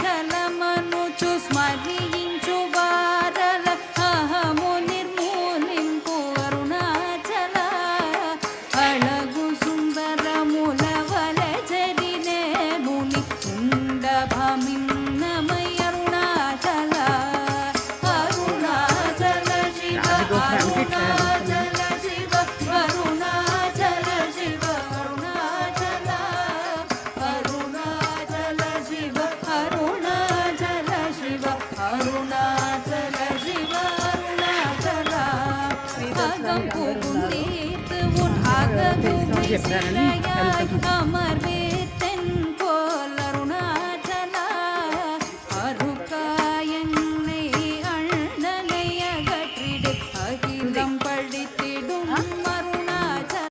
అరుణాచలమనుచు స్మరించు వారల అహము నిర్మూలింపు అరుణాచల అళగు సుందరముల వల జరినే ముని ఉండభమిన్నమై అరుణాచల అరుణాచల శివ అరుణాచల శివ అరుణాచల శివ అరుణాచల అరుణాచల శివ అరుణాచల శివ అరుణాచల శివ అరుణాచల அகம் புகுந்தீர்த்து உன் அகது அமர்வே